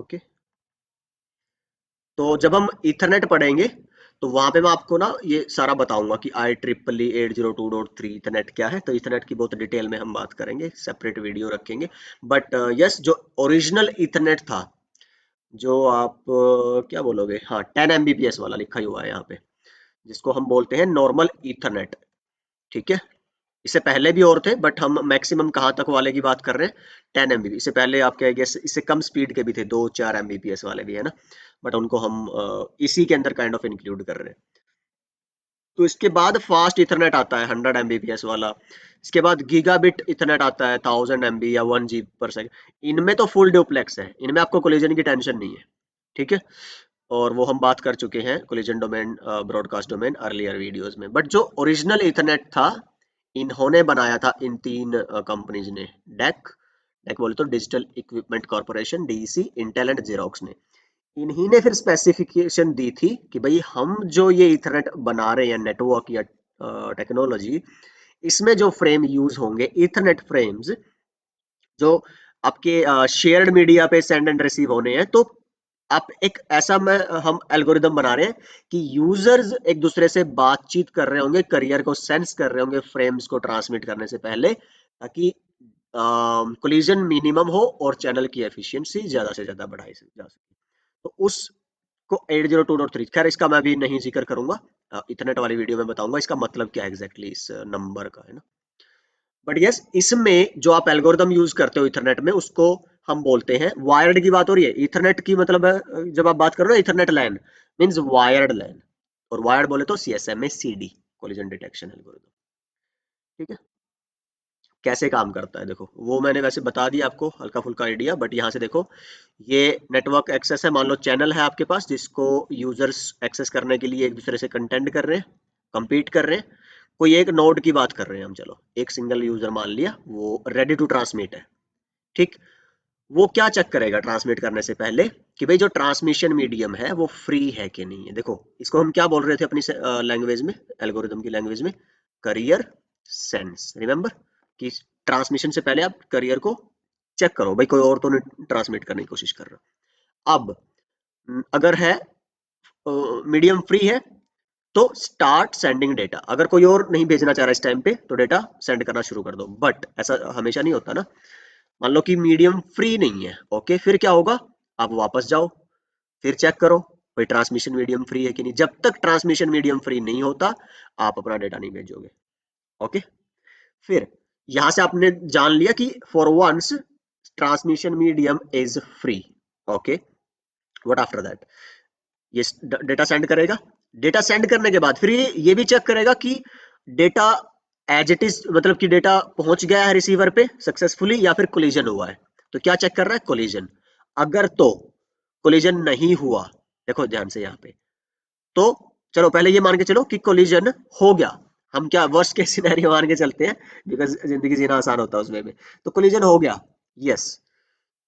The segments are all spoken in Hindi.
ओके, तो जब हम इथरनेट पढ़ेंगे तो वहां पे मैं आपको ना ये सारा बताऊंगा कि IEEE 802.3 इथरनेट क्या है। तो इथरनेट की बहुत डिटेल में हम बात करेंगे, सेपरेट वीडियो रखेंगे। बट यस, जो ओरिजिनल इथरनेट था, जो आप क्या बोलोगे, हाँ 10 Mbps वाला लिखा ही हुआ है यहाँ पे, जिसको हम बोलते हैं नॉर्मल ईथरनेट। ठीक है, इससे पहले भी और थे बट हम मैक्सिमम कहाँ तक वाले की बात कर रहे हैं, 10 Mbps। इससे पहले आपके आई गेस इससे कम स्पीड के भी थे, 2-4 Mbps वाले भी है ना, बट उनको हम इसी के अंदर काइंड ऑफ इंक्लूड कर रहे हैं। तो इसके बाद फास्ट इथरनेट आता है 100 Mbps वाला। इसके बाद गीगाबिट इथरनेट आता है 1000 MB या 1 GB पर सेकंड। इनमें तो फुल डुप्लेक्स है, इनमें आपको कोलिजन की टेंशन नहीं है। ठीक है, और वो हम बात कर चुके हैं collision domain, broadcast domain earlier videos में। बट जो ओरिजिनल इथरनेट था, इन्होंने बनाया था इन तीन कंपनीज ने, डेक, डेक बोले तो digital equipment corporation, DEC, Intel and xerox ने। इन्हीं ने फिर स्पेसिफिकेशन दी थी कि भाई हम जो ये इथरनेट बना रहे हैं नेटवर्क या टेक्नोलॉजी, इसमें जो फ्रेम यूज होंगे इथरनेट फ्रेम्स, जो आपके शेयर्ड मीडिया पे सेंड एंड रिसीव होने हैं, तो आप एक ऐसा में हम एल्गोरिदम बना रहे हैं कि यूजर्स एक दूसरे से बातचीत कर रहे होंगे, करियर को सेंस कर रहे होंगे फ्रेम्स को ट्रांसमिट करने से पहले, ताकि कोलिजन मिनिमम हो और चैनल की एफिशिएंसी ज्यादा से ज्यादा बढ़ाई जा सके। तो उसको 802.3, खैर इसका मैं अभी नहीं जिक्र करूंगा, इथरनेट वाली वीडियो में बताऊंगा इसका मतलब क्या एग्जैक्टली इस नंबर का है ना। बट यस, इसमें जो आप एल्गोरिदम यूज करते हो इथरनेट में, उसको हम बोलते हैं, वायर्ड की बात हो रही है, इथरनेट की मतलब है जब आप बात करो ना इथरनेट लैन मींस वायर्ड लैन, और वायर्ड बोले तो CSMA CD, collision detection algorithm. ठीक है, कैसे काम करता है देखो, वो मैंने वैसे बता दिया आपको हल्का फुल्का आइडिया, बट यहाँ से देखो, ये नेटवर्क एक्सेस है, मान लो चैनल है आपके पास जिसको यूजर्स एक्सेस करने के लिए एक दूसरे से कंटेंट कर रहे हैं, compete कर रहे हैं। कोई एक नोड की बात कर रहे हैं हम, चलो एक सिंगल यूजर मान लिया, वो रेडी टू ट्रांसमिट है। ठीक, वो क्या चेक करेगा ट्रांसमिट करने से पहले कि भाई जो ट्रांसमिशन मीडियम है वो फ्री है कि नहीं है। देखो इसको हम क्या बोल रहे थे अपनी लैंग्वेज में, एल्गोरिदम की लैंग्वेज में, करियर सेंस, रिमेंबर, कि ट्रांसमिशन से पहले आप करियर को चेक करो भाई कोई और तो नहीं ट्रांसमिट करने की कोशिश कर रहा। अब अगर है मीडियम फ्री है, तो स्टार्ट सेंडिंग डेटा। अगर कोई और नहीं भेजना चाह रहा इस टाइम पे, तो डेटा सेंड करना शुरू कर दो। बट ऐसा हमेशा नहीं होता ना, मान लो कि मीडियम फ्री नहीं है, ओके, फिर क्या होगा, आप वापस जाओ, फिर चेक करो भाई ट्रांसमिशन मीडियम फ्री है कि नहीं। जब तक ट्रांसमिशन मीडियम फ्री नहीं होता, आप अपना डेटा नहीं भेजोगे। ओके, फिर यहां से आपने जान लिया कि for once transmission medium is free. Okay, what after that, ये डेटा सेंड करेगा। डेटा सेंड करने के बाद फिर ये भी चेक करेगा कि डेटा एज इट इज, मतलब कि डेटा पहुंच गया है रिसीवर पे सक्सेसफुली या फिर कोलिजन हुआ है। तो क्या चेक कर रहा है, कोलिजन। अगर तो कोलिजन नहीं हुआ, देखो ध्यान से यहाँ पे, तो चलो पहले ये मान के चलो कि कोलिजन हो गया, हम क्या वर्स्ट केस सिनेरियो मान के चलते हैं, बिकॉज जिंदगी जीना आसान होता है उसमें में। तो कोलिजन हो गया, यस,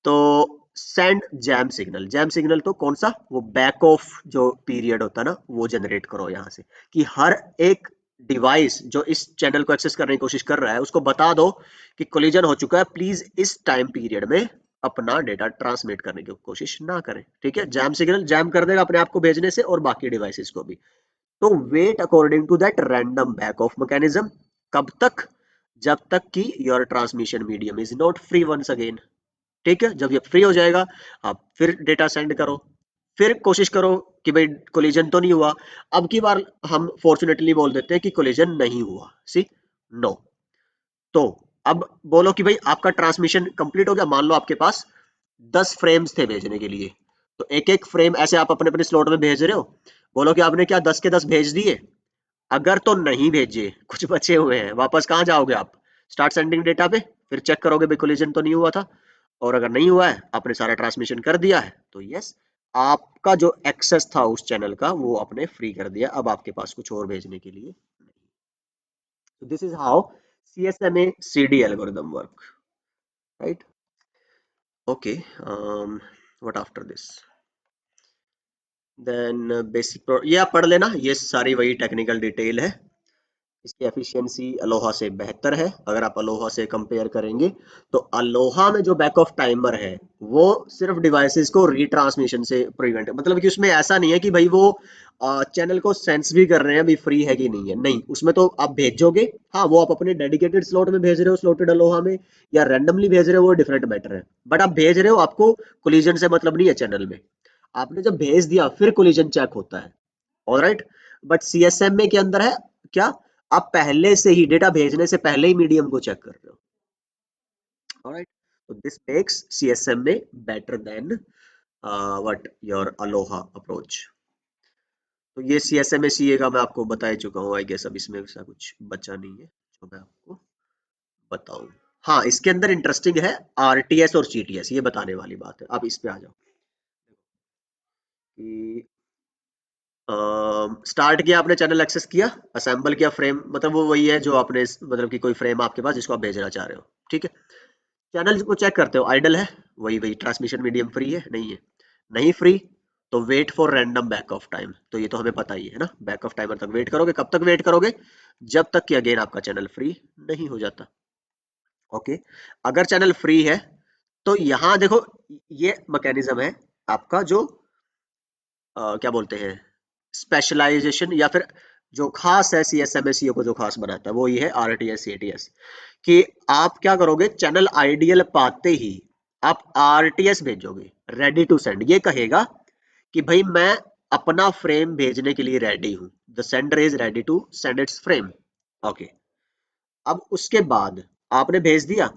तो send jam signal. Jam signal तो कौन सा, वो बैक ऑफ जो पीरियड होता है ना, वो जनरेट करो यहाँ से, कि हर एक डिवाइस जो इस चैनल को एक्सेस करने की कोशिश कर रहा है उसको बता दो कि कोलिजन हो चुका है, प्लीज इस टाइम पीरियड में अपना डेटा ट्रांसमिट करने की कोशिश ना करें। ठीक है, जैम सिग्नल जैम कर देगा अपने आप को भेजने से और बाकी डिवाइसेस को भी। तो wait according to that random back off mechanism. कब तक, जब तक कि your transmission medium is not free once again. ठीक है, जब ये फ्री हो जाएगा, आप फिर डेटा सेंड करो, फिर कोशिश करो कि भाई कोलिजन तो नहीं हुआ। अब की बार हम फॉर्चुनेटली बोल देते हैं कि कोलिजन नहीं हुआ, सी, नो। तो अब बोलो कि भाई आपका ट्रांसमिशन कंप्लीट हो गया, मान लो आपके पास 10 फ्रेम्स थे भेजने के लिए, तो एक एक फ्रेम ऐसे आप अपने अपने स्लॉट में भेज रहे हो। बोलो कि आपने क्या 10 के 10 भेज दिए। अगर तो नहीं भेजे, कुछ बचे हुए हैं, वापस कहाँ जाओगे आप, स्टार्ट सेंडिंग डेटा पे, फिर चेक करोगे भाई कोलिजन तो नहीं हुआ था। और अगर नहीं हुआ है, आपने सारा ट्रांसमिशन कर दिया है, तो यस, आपका जो एक्सेस था उस चैनल का वो आपने फ्री कर दिया, अब आपके पास कुछ और भेजने के लिए नहीं। तो this is how CSMA CD algorithm work, right? Okay, what after this? Then basic ये आप पढ़ लेना, ये सारी वही टेक्निकल डिटेल है, इसकी एफिशिएंसी अलोहा से बेहतर है। अगर आप अलोहा से कंपेयर करेंगे तो अलोहा में जो बैक ऑफ टाइमर है वो सिर्फ डिवाइसेस को रिट्रांसमिशन से प्रिवेंट, मतलब कि उसमें ऐसा नहीं है कि भाई वो चैनल को सेंस भी कर रहे हैं अभी फ्री है कि नहीं है, नहीं, उसमें तो आप भेजोगे। हाँ, वो आप अपने डेडिकेटेड स्लॉट में भेज रहे हो, स्लॉटेड अलोहा में, या रैंडमली भेज रहे हो, वो डिफरेंट मैटर है। बट आप भेज रहे हो, आपको कोलिजन से मतलब नहीं है चैनल में। आपने जब भेज दिया फिर कोलिजन चेक होता है। ऑलराइट। बट सीएसएम में के अंदर है क्या, आप पहले से ही डेटा भेजने से पहले ही मीडियम को चेक कर रहे हो। ऑलराइट। तो दिस मेक्स सीएसएम में better than what your Aloha approach. तो ये सीएसएम में सीए का मैं आपको बता ही चुका हूँ, आई गेस अब इसमें ऐसा कुछ बचा नहीं है जो मैं आपको बताऊं। हाँ, इसके अंदर इंटरेस्टिंग है आरटीएस और सीटीएस, ये बताने वाली बात है। आप इस पे आ जाओ कि स्टार्ट किया आपने, चैनल एक्सेस किया, असेंबल किया फ्रेम, मतलब वो वही है जो आपने मतलब कि कोई फ्रेम आपके पास जिसको आप भेजना चाह रहे हो, ठीक है। चैनल को चेक करते हो, आइडल है, वही वही ट्रांसमिशन मीडियम फ्री है, नहीं है, नहीं फ्री, तो wait for random back off time, तो ये तो हमें पता ही है ना, बैक ऑफ टाइमर तक वेट करोगे। कब तक वेट करोगे, जब तक कि अगेन आपका चैनल फ्री नहीं हो जाता। ओके। अगर चैनल फ्री है तो यहां देखो, ये मैकेनिज्म है आपका जो क्या बोलते हैं, स्पेशलाइजेशन, या फिर जो खास है सीएसएमएसईओ को जो खास बनाता है वो ये है आरटीएस सीटीएस, कि आप क्या करोगे, चैनल आइडियल पाते ही आप आरटीएस भेजोगे, रेडी टू सेंड, ये कहेगा कि भाई मैं अपना फ्रेम भेजने के लिए रेडी हूं, the sender is ready to send its frame. Okay. अब उसके बाद आपने भेज दिया,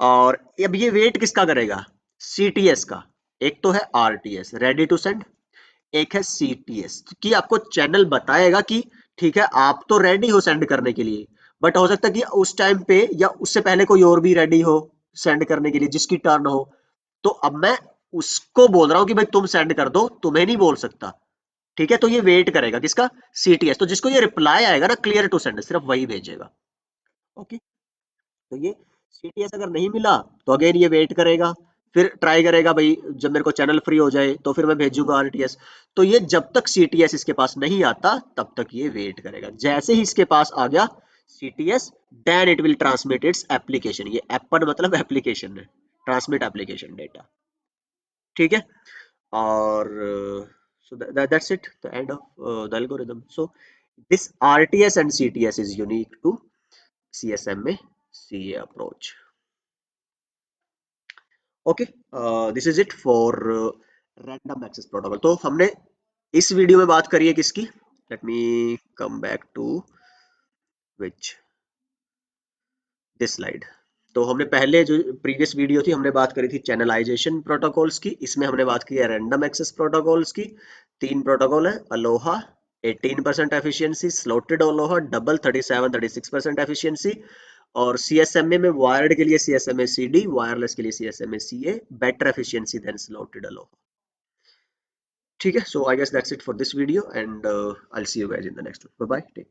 और अब ये वेट किसका करेगा, सीटीएस का। एक तो है आरटीएस रेडी टू सेंड, एक है सीटीएस कि आपको चैनल बताएगा कि ठीक है आप तो रेडी हो सेंड करने के लिए, बट हो सकता है कि उस टाइम पे या उससे पहले कोई और भी रेडी हो सेंड करने के लिए जिसकी टर्न हो। तो अब मैं उसको बोल रहा हूं कि भाई तुम सेंड कर दो, तुम्हें नहीं बोल सकता। ठीक है, तो ये वेट करेगा किसका, सीटीएस। तो जिसको ये रिप्लाई आएगा ना क्लियर टू सेंड, सिर्फ वही भेजेगा। ओके। तो ये सीटीएस अगर नहीं मिला तो अगेन ये वेट करेगा, फिर ट्राई करेगा भाई जब मेरे को चैनल फ्री हो जाए तो फिर मैं भेजूंगा आरटीएस। तो ये जब तक सीटीएस इसके पास नहीं आता तब तक ये वेट करेगा। जैसे ही इसके पास आ गया CTS, then it will transmit its application, ये एप्पन मतलब एप्लीकेशन है, ट्रांसमिट एप्लीकेशन डेटा। ठीक है। और so that's it, the end of the algorithm. So this RTS and CTS is unique to CSMA CA approach. Okay, this is it for random access protocol. तो हमने इस वीडियो में बात करी है किसकी, let me come back to which this slide. तो हमने पहले जो प्रीवियस वीडियो थी हमने बात करी थी चैनलाइजेशन प्रोटोकॉल्स की, इसमें हमने बात की है रैंडम एक्सेस प्रोटोकॉल्स की। तीन प्रोटोकॉल है, aloha 18% efficiency, slotted aloha double 37-36% efficiency, और सीएसएमए में वायर्ड के लिए सीएसएमए सीडी, वायरलेस के लिए CSMA CA, better efficiency than slotted aloha. ठीक है, so I guess that's it for this video and I will see you guys in the next one. Bye bye, take